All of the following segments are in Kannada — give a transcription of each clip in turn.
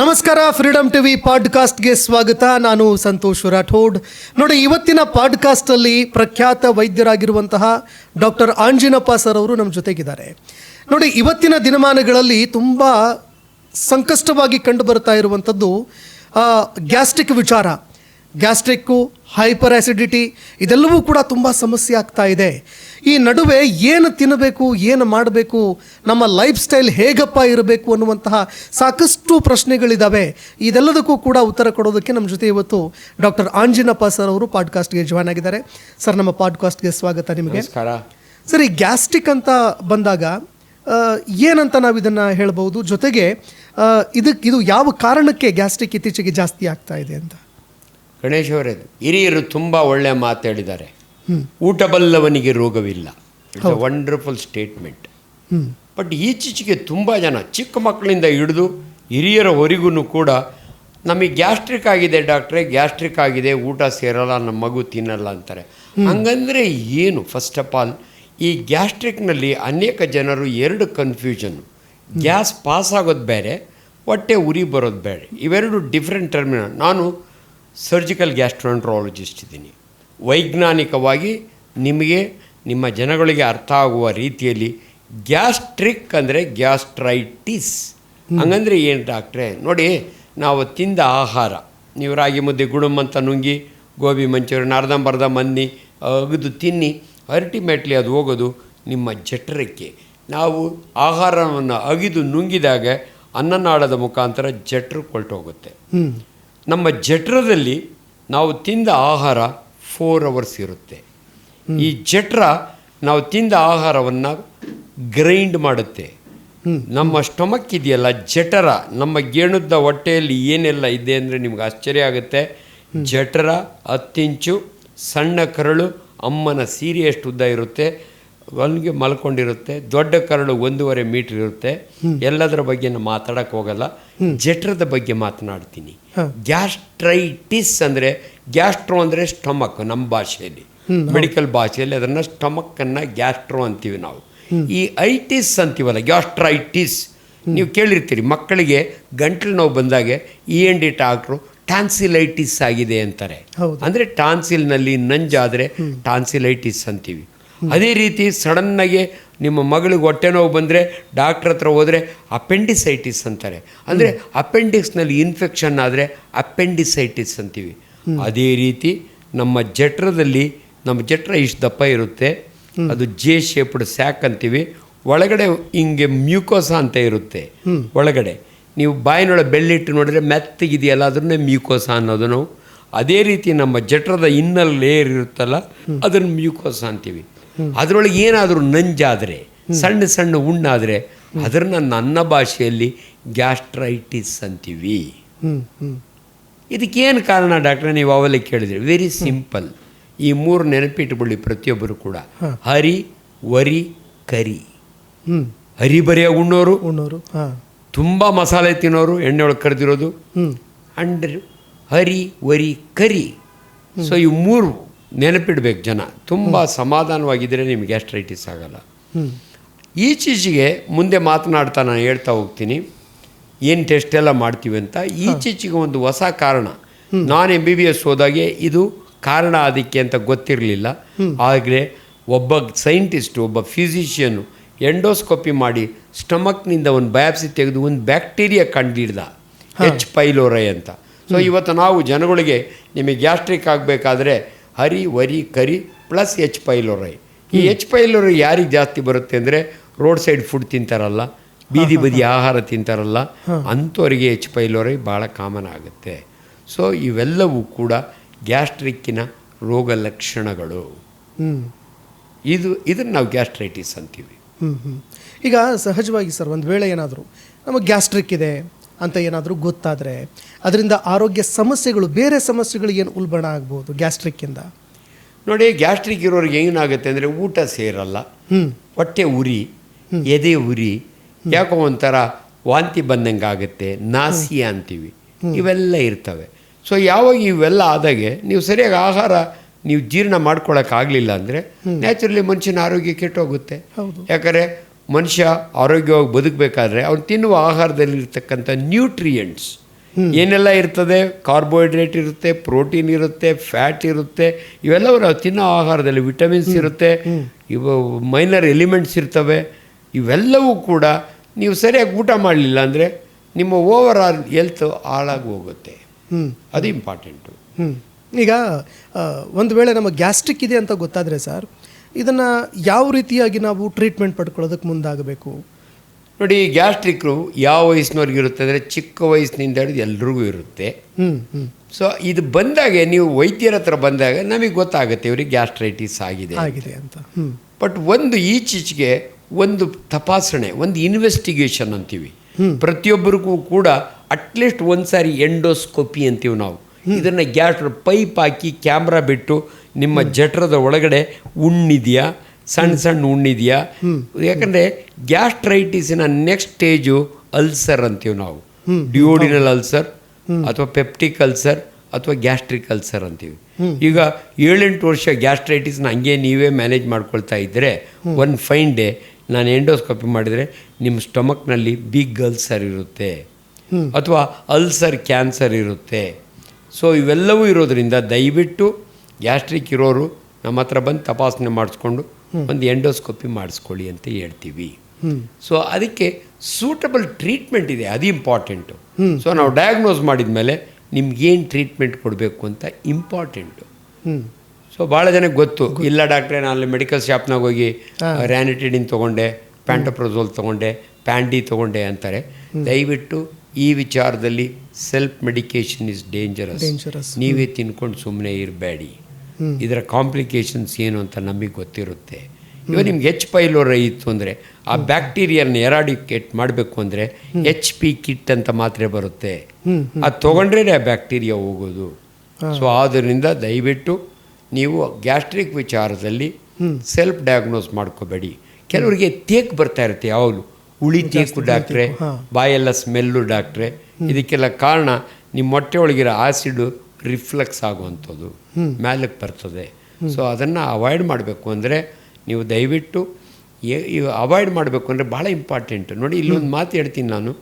ನಮಸ್ಕಾರ, ಫ್ರೀಡಮ್ ಟಿವಿ ಪಾಡ್ಕಾಸ್ಟ್ಗೆ ಸ್ವಾಗತ. ನಾನು ಸಂತೋಷ್ ರಾಠೋಡ್. ನೋಡಿ, ಇವತ್ತಿನ ಪಾಡ್ಕಾಸ್ಟಲ್ಲಿ ಪ್ರಖ್ಯಾತ ವೈದ್ಯರಾಗಿರುವಂತಹ ಡಾಕ್ಟರ್ ಆಂಜಿನಪ್ಪ ಸರ್ ಅವರು ನಮ್ಮ ಜೊತೆಗಿದ್ದಾರೆ. ನೋಡಿ, ಇವತ್ತಿನ ದಿನಮಾನಗಳಲ್ಲಿ ತುಂಬ ಸಂಕಷ್ಟವಾಗಿ ಕಂಡು ಬರ್ತಾ ಇರುವಂಥದ್ದು ಗ್ಯಾಸ್ಟ್ರಿಕ್ ವಿಚಾರ. ಗ್ಯಾಸ್ಟ್ರಿಕ್ಕು, ಹೈಪರ್ ಆ್ಯಸಿಡಿಟಿ ಇದೆಲ್ಲವೂ ಕೂಡ ತುಂಬ ಸಮಸ್ಯೆ ಆಗ್ತಾ ಇದೆ. ಈ ನಡುವೆ ಏನು ತಿನ್ನಬೇಕು, ಏನು ಮಾಡಬೇಕು, ನಮ್ಮ ಲೈಫ್ ಸ್ಟೈಲ್ ಹೇಗಪ್ಪ ಇರಬೇಕು ಅನ್ನುವಂತಹ ಸಾಕಷ್ಟು ಪ್ರಶ್ನೆಗಳಿದ್ದಾವೆ. ಇದೆಲ್ಲದಕ್ಕೂ ಕೂಡ ಉತ್ತರ ಕೊಡೋದಕ್ಕೆ ನಮ್ಮ ಜೊತೆ ಇವತ್ತು ಡಾಕ್ಟರ್ ಆಂಜಿನಪ್ಪ ಸರ್ ಅವರು ಪಾಡ್ಕಾಸ್ಟ್ಗೆ ಜಾಯ್ನ್ ಆಗಿದ್ದಾರೆ. ಸರ್, ನಮ್ಮ ಪಾಡ್ಕಾಸ್ಟ್ಗೆ ಸ್ವಾಗತ ನಿಮಗೆ. ಸರ್, ಈ ಗ್ಯಾಸ್ಟ್ರಿಕ್ ಅಂತ ಬಂದಾಗ ಏನಂತ ನಾವು ಇದನ್ನು ಹೇಳ್ಬೋದು, ಜೊತೆಗೆ ಇದು ಯಾವ ಕಾರಣಕ್ಕೆ ಗ್ಯಾಸ್ಟ್ರಿಕ್ ಇತ್ತೀಚೆಗೆ ಜಾಸ್ತಿ ಆಗ್ತಾ ಇದೆ ಅಂತ? ಗಣೇಶ್ ಅವರೇ, ಹಿರಿಯರು ತುಂಬ ಒಳ್ಳೆಯ ಮಾತು ಹೇಳಿದ್ದಾರೆ. ಊಟ ಬಲ್ಲವನಿಗೆ ರೋಗವಿಲ್ಲ. It's a wonderful statement. But ಈಚೀಚೆಗೆ ತುಂಬ ಜನ ಚಿಕ್ಕ ಮಕ್ಕಳಿಂದ ಹಿಡಿದು ಹಿರಿಯರವರೆಗೂ ಕೂಡ ನಮಗೆ ಗ್ಯಾಸ್ಟ್ರಿಕ್ ಆಗಿದೆ ಡಾಕ್ಟ್ರೇ, ಗ್ಯಾಸ್ಟ್ರಿಕ್ ಆಗಿದೆ, ಊಟ ಸೇರಲ್ಲ, ನಮ್ಮ ಮಗು ತಿನ್ನಲ್ಲ ಅಂತಾರೆ. ಹಂಗಂದರೆ ಏನು? ಫಸ್ಟ್ ಆಫ್ ಆಲ್, ಈ ಗ್ಯಾಸ್ಟ್ರಿಕ್ನಲ್ಲಿ ಅನೇಕ ಜನರು ಎರಡು ಕನ್ಫ್ಯೂಷನ್ನು. ಗ್ಯಾಸ್ ಪಾಸ್ ಆಗೋದು ಬೇರೆ, ಹೊಟ್ಟೆ ಉರಿ ಬರೋದು ಬೇರೆ. ಇವೆರಡು ಡಿಫ್ರೆಂಟ್ ಟರ್ಮಿನಲ್. ನಾನು ಸರ್ಜಿಕಲ್ ಗ್ಯಾಸ್ಟ್ರೋಎಂಟ್ರಾಲಜಿಸ್ಟ್ ಇದ್ದೀನಿ. ವೈಜ್ಞಾನಿಕವಾಗಿ ನಿಮಗೆ ನಿಮ್ಮ ಜನಗಳಿಗೆ ಅರ್ಥ ಆಗುವ ರೀತಿಯಲ್ಲಿ ಗ್ಯಾಸ್ಟ್ರಿಕ್ ಅಂದರೆ ಗ್ಯಾಸ್ಟ್ರೈಟಿಸ್. ಹಂಗಂದರೆ ಏನು ಡಾಕ್ಟ್ರೇ? ನೋಡಿ, ನಾವು ತಿಂದ ಆಹಾರ, ನೀವು ರಾಗಿ ಮುದ್ದೆ ಗುಡುಮಂತ ನುಂಗಿ, ಗೋಬಿ ಮಂಚೂರಿಯನ್ ಅರ್ಧಂಬರ್ಧ ಮನ್ನಿ ಅಗದು ತಿನ್ನಿ, ಅಲ್ಟಿಮೇಟ್ಲಿ ಅದು ಹೋಗೋದು ನಿಮ್ಮ ಜಠರಕ್ಕೆ. ನಾವು ಆಹಾರವನ್ನು ಅಗಿದು ನುಂಗಿದಾಗ ಅನ್ನನಾಳದ ಮುಖಾಂತರ ಜಠರಕ್ಕೆ ಹೊರಟೋಗುತ್ತೆ. ನಮ್ಮ ಜಠರದಲ್ಲಿ ನಾವು ತಿಂದ ಆಹಾರ 4 hours ಇರುತ್ತೆ. ಈ ಜಠರ ನಾವು ತಿಂದ ಆಹಾರವನ್ನು ಗ್ರೈಂಡ್ ಮಾಡುತ್ತೆ. ನಮ್ಮ ಸ್ಟೊಮಕ್ ಇದೆಯಲ್ಲ, ಜಠರ, ನಮ್ಮ ಗೇಣುದ್ದ ಹೊಟ್ಟೆಯಲ್ಲಿ ಏನೆಲ್ಲ ಇದೆ ಅಂದರೆ ನಿಮ್ಗೆ ಆಶ್ಚರ್ಯ ಆಗುತ್ತೆ. ಜಠರ 10 ಇಂಚು, ಸಣ್ಣ ಕರಳು ಅಮ್ಮನ ಸೀರೆಯಷ್ಟು ಉದ್ದ ಇರುತ್ತೆ, ಒಳಗೆ ಮಲ್ಕೊಂಡಿರುತ್ತೆ. ದೊಡ್ಡ ಕರಳು 1.5 ಮೀಟರ್ ಇರುತ್ತೆ. ಎಲ್ಲದರ ಬಗ್ಗೆ ನಾನು ಮಾತಾಡೋಕ್ಕೆ ಹೋಗಲ್ಲ, ಜಠರದ ಬಗ್ಗೆ ಮಾತನಾಡ್ತೀನಿ. ಗ್ಯಾಸ್ಟ್ರೈಟಿಸ್ ಅಂದರೆ, ಗ್ಯಾಸ್ಟ್ರೋ ಅಂದರೆ ಸ್ಟಮಕ್, ನಮ್ಮ ಭಾಷೆಯಲ್ಲಿ, ಮೆಡಿಕಲ್ ಭಾಷೆಯಲ್ಲಿ ಅದನ್ನು ಸ್ಟಮಕ್ಕನ್ನು ಗ್ಯಾಸ್ಟ್ರೋ ಅಂತೀವಿ ನಾವು. ಈ ಐಟಿಸ್ ಅಂತೀವಲ್ಲ, ಗ್ಯಾಸ್ಟ್ರೈಟಿಸ್, ನೀವು ಕೇಳಿರ್ತೀರಿ. ಮಕ್ಕಳಿಗೆ ಗಂಟಲು ನೋವು ಬಂದಾಗೆ ENT ಡಾಕ್ಟ್ರು ಟಾನ್ಸಿಲೈಟಿಸ್ ಆಗಿದೆ ಅಂತಾರೆ. ಅಂದರೆ ಟಾನ್ಸಿಲ್ನಲ್ಲಿ ನಂಜಾದರೆ ಟಾನ್ಸಿಲೈಟಿಸ್ ಅಂತೀವಿ. ಅದೇ ರೀತಿ ಸಡನ್ನಾಗಿ ನಿಮ್ಮ ಮಗಳಿಗೆ ಹೊಟ್ಟೆ ನೋವು ಬಂದರೆ ಡಾಕ್ಟ್ರ್ ಹತ್ರ ಹೋದರೆ ಅಪೆಂಡಿಸೈಟಿಸ್ ಅಂತಾರೆ. ಅಂದರೆ ಅಪೆಂಡಿಕ್ಸ್ನಲ್ಲಿ ಇನ್ಫೆಕ್ಷನ್ ಆದರೆ ಅಪೆಂಡಿಸೈಟಿಸ್ ಅಂತೀವಿ. ಅದೇ ರೀತಿ ನಮ್ಮ ಜಠರದಲ್ಲಿ, ನಮ್ಮ ಜಠರ ಇಷ್ಟು ದಪ್ಪ ಇರುತ್ತೆ, ಅದು ಜೆ ಶೇಪ್ಡ್ ಸ್ಯಾಕ್ ಅಂತೀವಿ. ಒಳಗಡೆ ಹಿಂಗೆ ಮ್ಯೂಕೋಸಾ ಅಂತ ಇರುತ್ತೆ. ಒಳಗಡೆ ನೀವು ಬಾಯಿನೊಳಗೆ ಬೆಳ್ಳಿಟ್ಟು ನೋಡಿದ್ರೆ ಮೆತ್ತಗಿದೆಯಲ್ಲ, ಅದನ್ನೇ ಮ್ಯೂಕೋಸಾ ಅನ್ನೋದು ನಾವು. ಅದೇ ರೀತಿ ನಮ್ಮ ಜಠರದ ಇನ್ನರ್ ಲೇಯರ್ ಇರುತ್ತಲ್ಲ, ಅದನ್ನು ಮ್ಯೂಕೋಸಾ ಅಂತೀವಿ. ಅದರೊಳಗೆ ಏನಾದರೂ ನಂಜಾದರೆ, ಸಣ್ಣ ಸಣ್ಣ ಹುಣ್ಣಾದರೆ ಅದನ್ನು ನನ್ನ ಭಾಷೆಯಲ್ಲಿ ಗ್ಯಾಸ್ಟ್ರೈಟಿಸ್ ಅಂತೀವಿ. ಇದಕ್ಕೇನು ಕಾರಣ ಡಾಕ್ಟ್ರೆ? ನೀವು ಅವೆಲ್ಲ ಕೇಳಿದ್ರಿ. Very simple. ಈ 3 ನೆನಪಿಟ್ಟುಕೊಳ್ಳಿ ಪ್ರತಿಯೊಬ್ಬರು ಕೂಡ. ಹರಿ, ವರಿ, ಕರಿ. ಹರಿಬರಿಯಾಗಿ ಉಣ್ಣೋರು, ತುಂಬ ಮಸಾಲೆ ತಿನ್ನೋರು, ಎಣ್ಣೆ ಒಳಗೆ ಕರೆದಿರೋದು, and hurry, worry, curry. So ಈ 3 ನೆನಪಿಡ್ಬೇಕು ಜನ. ತುಂಬ ಸಮಾಧಾನವಾಗಿದ್ದರೆ ನಿಮಗೆ ಗ್ಯಾಸ್ಟ್ರೈಟಿಸ್ ಆಗಲ್ಲ. ಈಚೀಚೆಗೆ ಮುಂದೆ ಮಾತನಾಡ್ತಾ ನಾನು ಹೇಳ್ತಾ ಹೋಗ್ತೀನಿ ಏನು ಟೆಸ್ಟ್ ಎಲ್ಲ ಮಾಡ್ತೀವಿ ಅಂತ. ಈಚೀಚೆಗೆ ಒಂದು ಹೊಸ ಕಾರಣ, ನಾನು MBBS ಹೋದಾಗೆ ಇದು ಕಾರಣ ಅದಕ್ಕೆ ಅಂತ ಗೊತ್ತಿರಲಿಲ್ಲ. ಆದರೆ ಒಬ್ಬ ಸೈಂಟಿಸ್ಟು, ಒಬ್ಬ ಫಿಸಿಷಿಯನು ಎಂಡೋಸ್ಕೋಪಿ ಮಾಡಿ ಸ್ಟಮಕ್ನಿಂದ ಒಂದು ಬಯಾಪ್ಸಿ ತೆಗೆದು ಒಂದು ಬ್ಯಾಕ್ಟೀರಿಯಾ ಕಂಡುಹಿಡ್ದ, H. ಪೈಲೋರೈ ಅಂತ. ಸೊ ಇವತ್ತು ನಾವು ಜನಗಳಿಗೆ ನಿಮಗೆ ಗ್ಯಾಸ್ಟ್ರಿಕ್ ಆಗಬೇಕಾದ್ರೆ ಹರಿ, ವರಿ, ಕರಿ ಪ್ಲಸ್ H. ಪೈಲೋರೈ. ಈ H. ಪೈಲೋರೈ ಯಾರಿಗೆ ಜಾಸ್ತಿ ಬರುತ್ತೆ ಅಂದರೆ, ರೋಡ್ ಸೈಡ್ ಫುಡ್ ತಿಂತಾರಲ್ಲ, ಬೀದಿ ಬದಿ ಆಹಾರ ತಿಂತಾರಲ್ಲ, ಅಂಥವರಿಗೆ H. ಪೈಲೋರೈ ಭಾಳ ಕಾಮನ್ ಆಗುತ್ತೆ. ಸೊ ಇವೆಲ್ಲವೂ ಕೂಡ ಗ್ಯಾಸ್ಟ್ರಿಕ್ಕಿನ ರೋಗ ಲಕ್ಷಣಗಳು. ಇದನ್ನು ನಾವು ಗ್ಯಾಸ್ಟ್ರೈಟಿಸ್ ಅಂತೀವಿ. ಈಗ ಸಹಜವಾಗಿ ಸರ್, ಒಂದು ವೇಳೆ ಏನಾದರೂ ನಮಗೆ ಗ್ಯಾಸ್ಟ್ರಿಕ್ ಇದೆ ಅಂತ ಏನಾದರೂ ಗೊತ್ತಾದರೆ ಅದರಿಂದ ಆರೋಗ್ಯ ಸಮಸ್ಯೆಗಳು, ಬೇರೆ ಸಮಸ್ಯೆಗಳು ಏನು ಉಲ್ಬಣ ಆಗ್ಬೋದು ಗ್ಯಾಸ್ಟ್ರಿಕ್ಕಿಂದ? ನೋಡಿ, ಗ್ಯಾಸ್ಟ್ರಿಕ್ ಇರೋರಿಗೆ ಏನಾಗುತ್ತೆ ಅಂದರೆ ಊಟ ಸೇರಲ್ಲ, ಹೊಟ್ಟೆ ಉರಿ, ಎದೆ ಉರಿ, ಯಾಕೋ ಒಂಥರ ವಾಂತಿ ಬಂದಂಗೆ ಆಗುತ್ತೆ, ನಾಸಿಯಾ ಅಂತೀವಿ, ಇವೆಲ್ಲ ಇರ್ತವೆ. ಸೊ ಯಾವಾಗ ಇವೆಲ್ಲ ಆದಾಗೆ ನೀವು ಸರಿಯಾಗಿ ಆಹಾರ ನೀವು ಜೀರ್ಣ ಮಾಡ್ಕೊಳ್ಳೋಕ್ಕಾಗಲಿಲ್ಲ ಅಂದರೆ ನ್ಯಾಚುರಲಿ ಮನುಷ್ಯನ ಆರೋಗ್ಯ ಕೆಟ್ಟೋಗುತ್ತೆ. ಯಾಕಂದರೆ ಮನುಷ್ಯ ಆರೋಗ್ಯವಾಗಿ ಬದುಕಬೇಕಾದ್ರೆ ಅವ್ನು ತಿನ್ನುವ ಆಹಾರದಲ್ಲಿರ್ತಕ್ಕಂಥ ನ್ಯೂಟ್ರಿಯೆಂಟ್ಸ್, ಏನೆಲ್ಲ ಇರ್ತದೆ, ಕಾರ್ಬೋಹೈಡ್ರೇಟ್ ಇರುತ್ತೆ, ಪ್ರೋಟೀನ್ ಇರುತ್ತೆ, ಫ್ಯಾಟ್ ಇರುತ್ತೆ, ಇವೆಲ್ಲವೂ ನಾವು ತಿನ್ನೋ ಆಹಾರದಲ್ಲಿ ವಿಟಮಿನ್ಸ್ ಇರುತ್ತೆ, ಇವು ಮೈನರ್ ಎಲಿಮೆಂಟ್ಸ್ ಇರ್ತವೆ. ಇವೆಲ್ಲವೂ ಕೂಡ ನೀವು ಸರಿಯಾಗಿ ಊಟ ಮಾಡಲಿಲ್ಲ ಅಂದರೆ ನಿಮ್ಮ ಓವರ್ ಆಲ್ ಹೆಲ್ತ್ ಹಾಳಾಗಿ ಹೋಗುತ್ತೆ. ಅದು ಇಂಪಾರ್ಟೆಂಟು. ಈಗ ಒಂದು ವೇಳೆ ನಮಗೆ ಗ್ಯಾಸ್ಟ್ರಿಕ್ ಇದೆ ಅಂತ ಗೊತ್ತಾದರೆ ಸರ್, ಇದನ್ನು ಯಾವ ರೀತಿಯಾಗಿ ನಾವು ಟ್ರೀಟ್ಮೆಂಟ್ ಪಡ್ಕೊಳ್ಳೋದಕ್ಕೆ ಮುಂದಾಗಬೇಕು? ನೋಡಿ, ಗ್ಯಾಸ್ಟ್ರಿಕ್ಕು ಯಾವ ವಯಸ್ಸಿನವ್ರಿಗೆ ಇರುತ್ತೆ ಅಂದರೆ ಚಿಕ್ಕ ವಯಸ್ಸಿನಿಂದ ಹಿಡಿದು ಎಲ್ರಿಗೂ ಇರುತ್ತೆ. ಸೊ ಇದು ಬಂದಾಗ ನೀವು ವೈದ್ಯರ ಹತ್ರ ಬಂದಾಗ ನಮಗೆ ಗೊತ್ತಾಗುತ್ತೆ ಇವ್ರಿಗೆ ಗ್ಯಾಸ್ಟ್ರೈಟಿಸ್ ಆಗಿದೆ ಅಂತ. ಬಟ್ ಒಂದು ಈಚೀಚೆಗೆ ಒಂದು ತಪಾಸಣೆ, ಒಂದು ಇನ್ವೆಸ್ಟಿಗೇಷನ್ ಅಂತೀವಿ. ಪ್ರತಿಯೊಬ್ಬರಿಗೂ ಕೂಡ ಅಟ್ಲೀಸ್ಟ್ ಒಂದು ಸಾರಿ ಎಂಡೋಸ್ಕೋಪಿ ಅಂತೀವಿ ನಾವು. ಇದನ್ನು ಪೈಪ್ ಹಾಕಿ ಕ್ಯಾಮ್ರಾ ಬಿಟ್ಟು ನಿಮ್ಮ ಜಠರದ ಒಳಗಡೆ ಉಣ್ಣಿದೆಯಾ, ಸಣ್ಣ ಸಣ್ಣ ಉಣ್ಣಿದೆಯಾ. ಯಾಕಂದರೆ ಗ್ಯಾಸ್ಟ್ರೈಟಿಸಿನ ನೆಕ್ಸ್ಟ್ ಸ್ಟೇಜು ಅಲ್ಸರ್ ಅಂತೀವಿ ನಾವು. ಡಿಯೋಡಿನಲ್ ಅಲ್ಸರ್ ಅಥವಾ ಪೆಪ್ಟಿಕ್ ಅಲ್ಸರ್ ಅಥವಾ ಗ್ಯಾಸ್ಟ್ರಿಕ್ ಅಲ್ಸರ್ ಅಂತೀವಿ. ಈಗ 7-8 ವರ್ಷ ಗ್ಯಾಸ್ಟ್ರೈಟಿಸ್ನ ಹಂಗೆ ನೀವೇ ಮ್ಯಾನೇಜ್ ಮಾಡ್ಕೊಳ್ತಾ ಇದ್ದರೆ ಒಂದು ಫೈನ್ ಡೇ ನಾನು ಎಂಡೋಸ್ಕೋಪಿ ಮಾಡಿದರೆ ನಿಮ್ಮ ಸ್ಟಮಕ್ನಲ್ಲಿ ಬಿಗ್ ಅಲ್ಸರ್ ಇರುತ್ತೆ ಅಥವಾ ಅಲ್ಸರ್ ಕ್ಯಾನ್ಸರ್ ಇರುತ್ತೆ. ಸೊ ಇವೆಲ್ಲವೂ ಇರೋದರಿಂದ ದಯವಿಟ್ಟು ಗ್ಯಾಸ್ಟ್ರಿಕ್ ಇರೋರು ನಮ್ಮ ಹತ್ರ ಬಂದು ತಪಾಸಣೆ ಮಾಡಿಸ್ಕೊಂಡು ಒಂದು ಎಂಡೋಸ್ಕೋಪಿ ಮಾಡಿಸ್ಕೊಳ್ಳಿ ಅಂತ ಹೇಳ್ತೀವಿ. ಸೊ ಅದಕ್ಕೆ ಸೂಟಬಲ್ ಟ್ರೀಟ್ಮೆಂಟ್ ಇದೆ, ಅದು ಇಂಪಾರ್ಟೆಂಟು. ಸೊ ನಾವು ಡಯಾಗ್ನೋಸ್ ಮಾಡಿದ ಮೇಲೆ ನಿಮ್ಗೇನು ಟ್ರೀಟ್ಮೆಂಟ್ ಕೊಡಬೇಕು ಅಂತ ಇಂಪಾರ್ಟೆಂಟು. ಸೊ ಭಾಳ ಜನಕ್ಕೆ ಗೊತ್ತು, ಇಲ್ಲ ಡಾಕ್ಟ್ರೇ ನಾನು ಅಲ್ಲಿ ಮೆಡಿಕಲ್ ಶಾಪ್ನಾಗ ಹೋಗಿ ರ್ಯಾನಿಟಿಡಿನ್ ತೊಗೊಂಡೆ, ಪ್ಯಾಂಟೋಪ್ರೊಸೋಲ್ ತೊಗೊಂಡೆ, ಪ್ಯಾಂಡಿ ತೊಗೊಂಡೆ ಅಂತಾರೆ. ದಯವಿಟ್ಟು ಈ ವಿಚಾರದಲ್ಲಿ ಸೆಲ್ಫ್ ಮೆಡಿಕೇಶನ್ ಇಸ್ ಡೇಂಜರಸ್. ನೀವೇ ತಿನ್ಕೊಂಡು ಸುಮ್ಮನೆ ಇರಬೇಡಿ. ಇದರ ಕಾಂಪ್ಲಿಕೇಶನ್ಸ್ ಏನು ಅಂತ ನಮಗೆ ಗೊತ್ತಿರುತ್ತೆ. ಇವಾಗ ನಿಮ್ಗೆ H. ಪೈಲೋರಿ ಇತ್ತು ಅಂದರೆ ಆ ಬ್ಯಾಕ್ಟೀರಿಯಾನ ಎರಾಡಿಕೇಟ್ ಮಾಡಬೇಕು ಅಂದರೆ HP ಕಿಟ್ ಅಂತ ಮಾತ್ರೆ ಬರುತ್ತೆ. ಅದು ತೊಗೊಂಡ್ರೇ ಆ ಬ್ಯಾಕ್ಟೀರಿಯಾ ಹೋಗೋದು. ಸೊ ಆದ್ದರಿಂದ ದಯವಿಟ್ಟು ನೀವು ಗ್ಯಾಸ್ಟ್ರಿಕ್ ವಿಚಾರದಲ್ಲಿ ಸೆಲ್ಫ್ ಡಯಾಗ್ನೋಸ್ ಮಾಡ್ಕೋಬೇಡಿ. ಕೆಲವರಿಗೆ ತೇಕ್ ಬರ್ತಾ ಇರುತ್ತೆ, ಯಾವಾಗಲೂ ಉಳಿ ತೇಕು ಡಾಕ್ಟ್ರೆ, ಬಾಯೆಲ್ಲ ಸ್ಮೆಲ್ಲು ಡಾಕ್ಟ್ರೆ. ಇದಕ್ಕೆಲ್ಲ ಕಾರಣ ನಿಮ್ಮ ಹೊಟ್ಟೆ ಒಳಗಿರೋ ಆ್ಯಸಿಡು ರಿಫ್ಲೆಕ್ಸ್ ಆಗುವಂಥದ್ದು ಮೇಲಕ್ಕೆ ಬರ್ತದೆ. ಸೊ ಅದನ್ನು ಅವಾಯ್ಡ್ ಮಾಡಬೇಕು ಅಂದರೆ ನೀವು ದಯವಿಟ್ಟು ಅವಾಯ್ಡ್ ಮಾಡಬೇಕು ಅಂದರೆ ಭಾಳ ಇಂಪಾರ್ಟೆಂಟು. ನೋಡಿ, ಇಲ್ಲೊಂದು ಮಾತು ಹೇಳ್ತೀನಿ ನಾನು,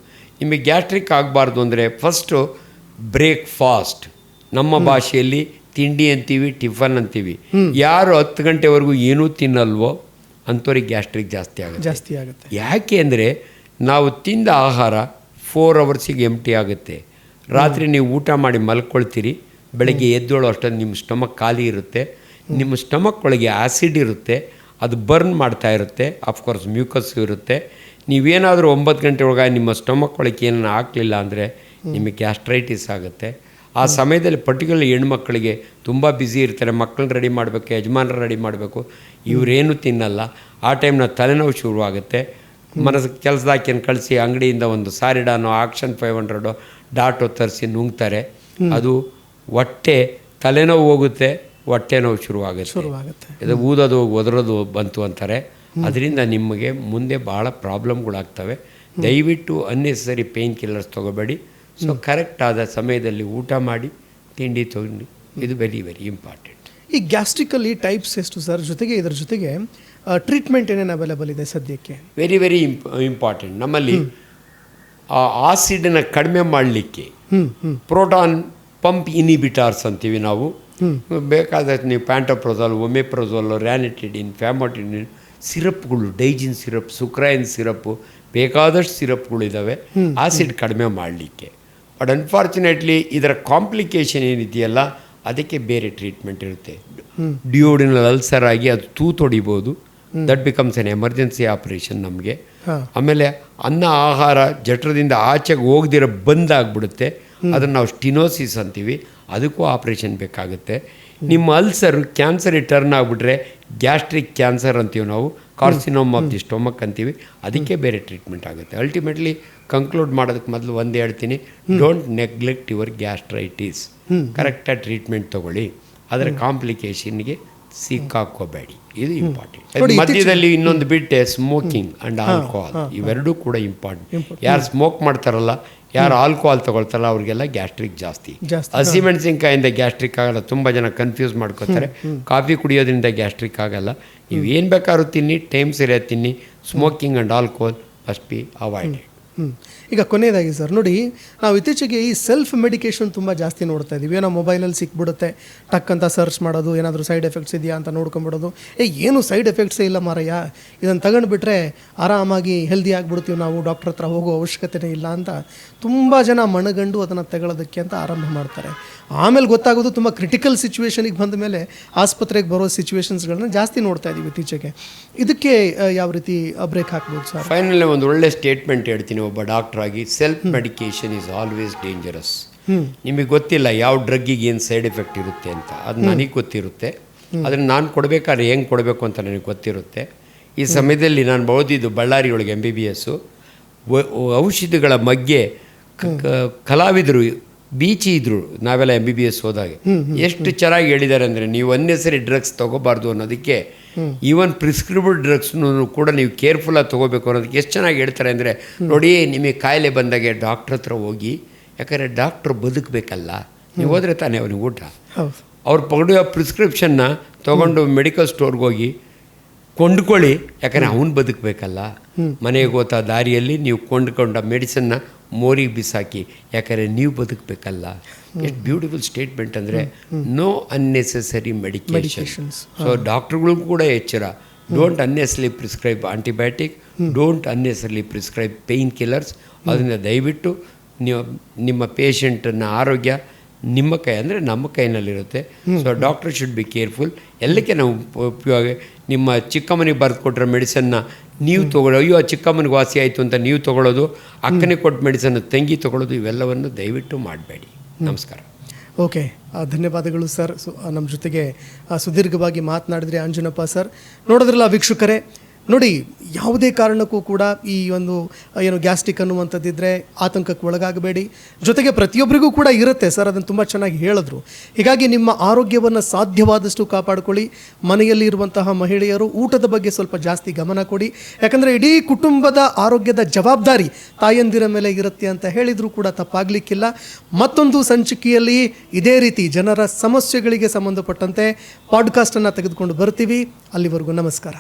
ನಿಮಗೆ ಗ್ಯಾಸ್ಟ್ರಿಕ್ ಆಗಬಾರ್ದು ಅಂದರೆ ಫಸ್ಟು ಬ್ರೇಕ್ಫಾಸ್ಟ್, ನಮ್ಮ ಭಾಷೆಯಲ್ಲಿ ತಿಂಡಿ ಅಂತೀವಿ, ಟಿಫನ್ ಅಂತೀವಿ. ಯಾರು 10 ಗಂಟೆವರೆಗೂ ಏನೂ ತಿನ್ನಲ್ವೋ ಅಂಥವ್ರಿಗೆ ಗ್ಯಾಸ್ಟ್ರಿಕ್ ಜಾಸ್ತಿ ಆಗುತ್ತೆ. ಯಾಕೆ ಅಂದರೆ ನಾವು ತಿಂದ ಆಹಾರ 4 ಅವರ್ಸಿಗೆ ಎಂಟಿ ಆಗುತ್ತೆ. ರಾತ್ರಿ ನೀವು ಊಟ ಮಾಡಿ ಮಲ್ಕೊಳ್ತೀರಿ, ಬೆಳಗ್ಗೆ ಎದ್ದೋಳು ಅಷ್ಟೊಂದು ನಿಮ್ಮ ಸ್ಟಮಕ್ ಖಾಲಿ ಇರುತ್ತೆ. ನಿಮ್ಮ ಸ್ಟಮಕ್ ಒಳಗೆ ಆ್ಯಸಿಡ್ ಇರುತ್ತೆ, ಅದು ಬರ್ನ್ ಮಾಡ್ತಾ ಇರುತ್ತೆ. ಆಫ್ಕೋರ್ಸ್ ಮ್ಯೂಕಸ್ ಇರುತ್ತೆ. ನೀವೇನಾದರೂ 9 ಗಂಟೆ ಒಳಗೆ ನಿಮ್ಮ ಸ್ಟಮಕ್ ಒಳಗೆ ಏನನ್ನ ಹಾಕಲಿಲ್ಲ ಅಂದರೆ ನಿಮಗೆ ಗ್ಯಾಸ್ಟ್ರೈಟಿಸ್ ಆಗುತ್ತೆ. ಆ ಸಮಯದಲ್ಲಿ ಪರ್ಟಿಕ್ಯುಲರ್ ಹೆಣ್ಮಕ್ಳಿಗೆ ತುಂಬ ಬ್ಯುಸಿ ಇರ್ತಾರೆ, ಮಕ್ಕಳನ್ನ ರೆಡಿ ಮಾಡಬೇಕು, ಯಜಮಾನರ ರೆಡಿ ಮಾಡಬೇಕು, ಇವರೇನು ತಿನ್ನಲ್ಲ. ಆ ಟೈಮ್ನ ತಲೆನೋವು ಶುರುವಾಗುತ್ತೆ. ಕೆಲಸದಾಕೇನು ಕಳಿಸಿ ಅಂಗಡಿಯಿಂದ ಒಂದು ಸಾರಿಡಾನೋ ಆಕ್ಷನ್ 500 ಡಾಟೋ ತರಿಸಿ ನುಂಗ್ತಾರೆ. ಅದು ಹೊಟ್ಟೆ ತಲೆನೋವು ಹೋಗುತ್ತೆ, ಹೊಟ್ಟೆ ನೋವು ಶುರುವಾಗುತ್ತೆ. ಇದು ಊದೋದು ಒದರೋದು ಬಂತು ಅಂತಾರೆ. ಅದರಿಂದ ನಿಮಗೆ ಮುಂದೆ ಭಾಳ ಪ್ರಾಬ್ಲಮ್ಗಳಾಗ್ತವೆ. ದಯವಿಟ್ಟು ಅನ್ನೆಸರಿ ಪೇಯ್ನ್ ಕಿಲ್ಲರ್ಸ್ ತೊಗೋಬೇಡಿ. ಸೊ ಕರೆಕ್ಟ್ ಆದ ಸಮಯದಲ್ಲಿ ಊಟ ಮಾಡಿ, ತಿಂಡಿ ತೊಗೊಂಡು, ಇದು ವೆರಿ ವೆರಿ ಇಂಪಾರ್ಟೆಂಟ್. ಈ ಗ್ಯಾಸ್ಟ್ರಿಕಲ್ಲಿ ಟೈಪ್ಸ್ ಎಷ್ಟು ಸರ್? ಜೊತೆಗೆ ಇದರ ಜೊತೆಗೆ ಟ್ರೀಟ್ಮೆಂಟ್ ಏನೇನು ಅವೈಲೇಬಲ್ ಇದೆ ಸದ್ಯಕ್ಕೆ? Very very important. ನಮ್ಮಲ್ಲಿ ಆ ಆಸಿಡನ್ನು ಕಡಿಮೆ ಮಾಡಲಿಕ್ಕೆ ಪ್ರೋಟಾನ್ ಪಂಪ್ ಇನಿಬಿಟಾರ್ಸ್ ಅಂತೀವಿ ನಾವು. ಬೇಕಾದಷ್ಟು ನೀವು ಪ್ಯಾಂಟೋಪ್ರೊಸೋಲ್, ಒಮೆಪ್ರೊಸೋಲ್, ರ್ಯಾನಿಟಿಡಿನ್, ಫ್ಯಾಮೋಟಿಡಿನ್ ಸಿರಪ್ಗಳು, ಡೈಜಿನ್ ಸಿರಪ್, ಸುಕ್ರೈನ್ ಸಿರಪ್ಪು, ಬೇಕಾದಷ್ಟು ಸಿರಪ್ಗಳಿದ್ದಾವೆ ಆಸಿಡ್ ಕಡಿಮೆ ಮಾಡಲಿಕ್ಕೆ. ಬಟ್ ಅನ್ಫಾರ್ಚುನೇಟ್ಲಿ ಇದರ ಕಾಂಪ್ಲಿಕೇಶನ್ ಏನಿದೆಯಲ್ಲ ಅದಕ್ಕೆ ಬೇರೆ ಟ್ರೀಟ್ಮೆಂಟ್ ಇರುತ್ತೆ. ಡಿಯೋಡಿನಲ್ ಅಲ್ಸರ್ ಆಗಿ ಅದು ತೂತೊಡಿಬೋದು. That becomes an emergency operation ನಮಗೆ. ಆಮೇಲೆ ಅನ್ನ ಆಹಾರ ಜಠರದಿಂದ ಆಚೆಗೆ ಹೋಗದಿರೋ ಬಂದಾಗ್ಬಿಡುತ್ತೆ. ಅದನ್ನು ನಾವು ಸ್ಟಿನೋಸಿಸ್ ಅಂತೀವಿ, ಅದಕ್ಕೂ ಆಪ್ರೇಷನ್ ಬೇಕಾಗುತ್ತೆ. ನಿಮ್ಮ ಅಲ್ಸರ್ ಕ್ಯಾನ್ಸರಿಗೆ ಟರ್ನ್ ಆಗಿಬಿಟ್ರೆ ಗ್ಯಾಸ್ಟ್ರಿಕ್ ಕ್ಯಾನ್ಸರ್ ಅಂತೀವಿ ನಾವು, ಕಾರ್ಸಿನೋಮ್ ಆಫ್ ದಿ ಸ್ಟೊಮಕ್ ಅಂತೀವಿ, ಅದಕ್ಕೆ ಬೇರೆ ಟ್ರೀಟ್ಮೆಂಟ್ ಆಗುತ್ತೆ. ಅಲ್ಟಿಮೇಟ್ಲಿ ಕಂಕ್ಲೂಡ್ ಮಾಡೋದಕ್ಕೆ ಮೊದಲು ಒಂದು ಹೇಳ್ತೀನಿ, ಡೋಂಟ್ ನೆಗ್ಲೆಕ್ಟ್ ಯುವರ್ ಗ್ಯಾಸ್ಟ್ರೈಟಿಸ್. ಕರೆಕ್ಟಾಗಿ ಟ್ರೀಟ್ಮೆಂಟ್ ತೊಗೊಳ್ಳಿ, ಅದರ ಕಾಂಪ್ಲಿಕೇಶನ್ಗೆ ಸಿಕ್ಕಾಕೋಬೇಡಿ, ಇದು ಇಂಪಾರ್ಟೆಂಟ್. ಮಧ್ಯದಲ್ಲಿ ಇನ್ನೊಂದು ಬಿಟ್ಟೆ ಸ್ಮೋಕಿಂಗ್ ಆ್ಯಂಡ್ ಆಲ್ಕೋಹಾಲ್, ಇವೆರಡೂ ಕೂಡ ಇಂಪಾರ್ಟೆಂಟ್. ಯಾರು ಸ್ಮೋಕ್ ಮಾಡ್ತಾರಲ್ಲ, ಯಾರು ಆಲ್ಕೋಹಾಲ್ ತೊಗೊಳ್ತಾರಲ್ಲ ಅವ್ರಿಗೆಲ್ಲ ಗ್ಯಾಸ್ಟ್ರಿಕ್ ಜಾಸ್ತಿ. ಹಸಿಮೆಣಸಿನ್ಕಾಯಿಂದ ಗ್ಯಾಸ್ಟ್ರಿಕ್ ಆಗಲ್ಲ, ತುಂಬ ಜನ ಕನ್ಫ್ಯೂಸ್ ಮಾಡ್ಕೋತಾರೆ. ಕಾಫಿ ಕುಡಿಯೋದ್ರಿಂದ ಗ್ಯಾಸ್ಟ್ರಿಕ್ ಆಗಲ್ಲ. ನೀವು ಏನು ಬೇಕಾದ್ರೂ ತಿನ್ನಿ, ಟೈಮ್ ಸರಿಯಾಗಿ ತಿನ್ನಿ. Smoking and alcohol must be avoided. ಈಗ ಕೊನೆಯದಾಗಿ ಸರ್ ನೋಡಿ, ನಾವು ಇತ್ತೀಚೆಗೆ ಈ ಸೆಲ್ಫ್ ಮೆಡಿಕೇಶನ್ ತುಂಬ ಜಾಸ್ತಿ ನೋಡ್ತಾ ಇದ್ದೀವಿ. ಏನೋ ಮೊಬೈಲಲ್ಲಿ ಸಿಕ್ಬಿಡುತ್ತೆ, ಟಕ್ ಅಂತ ಸರ್ಚ್ ಮಾಡೋದು, ಏನಾದರೂ ಸೈಡ್ ಎಫೆಕ್ಟ್ಸ್ ಇದೆಯಾ ಅಂತ ನೋಡ್ಕೊಂಬಿಡೋದು. ಏನು ಸೈಡ್ ಎಫೆಕ್ಟ್ಸೇ ಇಲ್ಲ ಮಾರಯ್ಯ, ಇದನ್ನು ತಗೊಂಡ್ಬಿಟ್ರೆ ಆರಾಮಾಗಿ ಹೆಲ್ದಿ ಆಗಿಬಿಡ್ತೀವಿ, ನಾವು ಡಾಕ್ಟ್ರ್ ಹತ್ರ ಹೋಗೋ ಅವಶ್ಯಕತೆನೇ ಇಲ್ಲ ಅಂತ ತುಂಬ ಜನ ಮನಗಂಡು ಅದನ್ನು ತಗೊಳ್ಳೋದಕ್ಕೆ ಅಂತ ಆರಂಭ ಮಾಡ್ತಾರೆ. ಆಮೇಲೆ ಗೊತ್ತಾಗೋದು ತುಂಬ ಕ್ರಿಟಿಕಲ್ ಸಿಚುವೇಶನಿಗೆ ಬಂದ ಮೇಲೆ ಆಸ್ಪತ್ರೆಗೆ ಬರೋ ಸಿಚುವೇಶನ್ಸ್ಗಳನ್ನ ಜಾಸ್ತಿ ನೋಡ್ತಾ ಇದ್ದೀವಿ ಇತ್ತೀಚೆಗೆ. ಇದಕ್ಕೆ ಯಾವ ರೀತಿ ಬ್ರೇಕ್ ಹಾಕ್ಬೋದು ಸರ್? ಫೈನಲಿ ಒಂದು ಒಳ್ಳೆ ಸ್ಟೇಟ್ಮೆಂಟ್ ಹೇಳ್ತೀನಿ ಒಬ್ಬ ಡಾಕ್ಟರ್ ಆಗಿ. Self medication is always dangerous. ನಿಮಗೆ ಗೊತ್ತಿಲ್ಲ ಯಾವ ಡ್ರಗ್ಗಿಗೆ ಏನು ಸೈಡ್ ಎಫೆಕ್ಟ್ ಇರುತ್ತೆ ಅಂತ. ಅದು ನನಗೆ ಗೊತ್ತಿರುತ್ತೆ, ಅದನ್ನು ನಾನು ಕೊಡಬೇಕಾದ್ರೆ ಹೆಂಗೆ ಕೊಡಬೇಕು ಅಂತ ನನಗೆ ಗೊತ್ತಿರುತ್ತೆ. ಈ ಸಮಯದಲ್ಲಿ ನಾನು ಓದಿದ್ದು ಬಳ್ಳಾರಿ ಒಳಗೆ MBBS. ಔಷಧಿಗಳ ಮಧ್ಯೆ ಕಲಾವಿದರು ಬೀಚಿ ಇದ್ರು ನಾವೆಲ್ಲ MBBS ಹೋದಾಗ. ಎಷ್ಟು ಚೆನ್ನಾಗಿ ಹೇಳಿದ್ದಾರೆ ಅಂದರೆ, ನೀವು ಅನ್ನೆಸರಿ ಡ್ರಗ್ಸ್ ತೊಗೋಬಾರ್ದು ಅನ್ನೋದಕ್ಕೆ, ಈವನ್ ಪ್ರಿಸ್ಕ್ರಿಬ್ಡ್ ಡ್ರಗ್ಸ್ನು ಕೂಡ ನೀವು ಕೇರ್ಫುಲ್ಲಾಗಿ ತೊಗೋಬೇಕು ಅನ್ನೋದಕ್ಕೆ ಎಷ್ಟು ಚೆನ್ನಾಗಿ ಹೇಳ್ತಾರೆ ಅಂದರೆ, ನೋಡಿ ನಿಮಗೆ ಕಾಯಿಲೆ ಬಂದಾಗೆ ಡಾಕ್ಟ್ರ್ ಹತ್ರ ಹೋಗಿ, ಯಾಕಂದರೆ ಡಾಕ್ಟ್ರು ಬದುಕಬೇಕಲ್ಲ, ನೀವು ಹೋದರೆ ತಾನೇ ಅವನಿಗೆ ಊಟ. ಅವ್ರು ಪಡೆಯೋ ಪ್ರಿಸ್ಕ್ರಿಪ್ಷನ್ನ ತೊಗೊಂಡು ಮೆಡಿಕಲ್ ಸ್ಟೋರ್ಗೆ ಹೋಗಿ ಕೊಂಡ್ಕೊಳ್ಳಿ, ಯಾಕಂದರೆ ಅವ್ನು ಬದುಕಬೇಕಲ್ಲ. ಮನೆಗೆ ಹೋಗ್ತಾ ದಾರಿಯಲ್ಲಿ ನೀವು ಕೊಂಡ್ಕೊಂಡ ಮೆಡಿಸನ್ನ ಮೋರಿಗೆ ಬಿಸಾಕಿ, ಯಾಕಂದರೆ ನೀವು ಬದುಕಬೇಕಲ್ಲ. ಎಷ್ಟು ಬ್ಯೂಟಿಫುಲ್ ಸ್ಟೇಟ್ಮೆಂಟ್ ಅಂದರೆ, ನೋ ಅನ್ನೆಸೆಸರಿ ಮೆಡಿಕೇಶನ್ಸ್. ಸೊ ಡಾಕ್ಟ್ರುಗಳು ಕೂಡ ಎಚ್ಚರ, don't unnecessary prescribe antibiotic, don't unnecessary prescribe pain killers. ಅದರಿಂದ ದಯವಿಟ್ಟು ನೀವು ನಿಮ್ಮ ಪೇಷಂಟನ್ನು ಆರೋಗ್ಯ ನಿಮ್ಮ ಕೈ ಅಂದರೆ ನಮ್ಮ ಕೈನಲ್ಲಿರುತ್ತೆ. So doctor should be careful. ಎಲ್ಲಕ್ಕೆ ನಾವು ಉಪಯೋಗ, ನಿಮ್ಮ ಚಿಕ್ಕಮ್ಮನಿಗೆ ಬರೆದು ಕೊಟ್ಟರೆ ಮೆಡಿಸನ್ನ ನೀವು ತೊಗೊಳ್ಳೋ, ಅಯ್ಯೋ ಆ ಚಿಕ್ಕಮ್ಮನಿಗೆ ವಾಸಿ ಆಯಿತು ಅಂತ ನೀವು ತೊಗೊಳ್ಳೋದು, ಅಕ್ಕನಿಗೆ ಕೊಟ್ಟ ಮೆಡಿಸನ್ನ ತಂಗಿ ತೊಗೊಳ್ಳೋದು, ಇವೆಲ್ಲವನ್ನು ದಯವಿಟ್ಟು ಮಾಡಬೇಡಿ. ನಮಸ್ಕಾರ. ಓಕೆ, ಧನ್ಯವಾದಗಳು ಸರ್. ನಮ್ಮ ಜೊತೆಗೆ ಸುದೀರ್ಘವಾಗಿ ಮಾತನಾಡಿದ್ರಿ ಅಂಜನಪ್ಪ ಸರ್. ನೋಡಿದ್ರಲ್ಲ ವೀಕ್ಷಕರೇ, ನೋಡಿ ಯಾವುದೇ ಕಾರಣಕ್ಕೂ ಕೂಡ ಈ ಒಂದು ಏನು ಗ್ಯಾಸ್ಟ್ರಿಕ್ ಅನ್ನುವಂಥದ್ದಿದ್ದರೆ ಆತಂಕಕ್ಕೆ ಒಳಗಾಗಬೇಡಿ. ಜೊತೆಗೆ ಪ್ರತಿಯೊಬ್ಬರಿಗೂ ಕೂಡ ಇರುತ್ತೆ ಸರ್, ಅದನ್ನು ತುಂಬ ಚೆನ್ನಾಗಿ ಹೇಳಿದ್ರು. ಹೀಗಾಗಿ ನಿಮ್ಮ ಆರೋಗ್ಯವನ್ನು ಸಾಧ್ಯವಾದಷ್ಟು ಕಾಪಾಡಿಕೊಳ್ಳಿ. ಮನೆಯಲ್ಲಿ ಇರುವಂತಹ ಮಹಿಳೆಯರು ಊಟದ ಬಗ್ಗೆ ಸ್ವಲ್ಪ ಜಾಸ್ತಿ ಗಮನ ಕೊಡಿ, ಯಾಕಂದರೆ ಇಡೀ ಕುಟುಂಬದ ಆರೋಗ್ಯದ ಜವಾಬ್ದಾರಿ ತಾಯಂದಿರ ಮೇಲೆ ಇರುತ್ತೆ ಅಂತ ಹೇಳಿದರೂ ಕೂಡ ತಪ್ಪಾಗಲಿಕ್ಕಿಲ್ಲ. ಮತ್ತೊಂದು ಸಂಚಿಕೆಯಲ್ಲಿ ಇದೇ ರೀತಿ ಜನರ ಸಮಸ್ಯೆಗಳಿಗೆ ಸಂಬಂಧಪಟ್ಟಂತೆ ಪಾಡ್ಕಾಸ್ಟನ್ನು ತೆಗೆದುಕೊಂಡು ಬರ್ತೀವಿ. ಅಲ್ಲಿವರೆಗೂ ನಮಸ್ಕಾರ.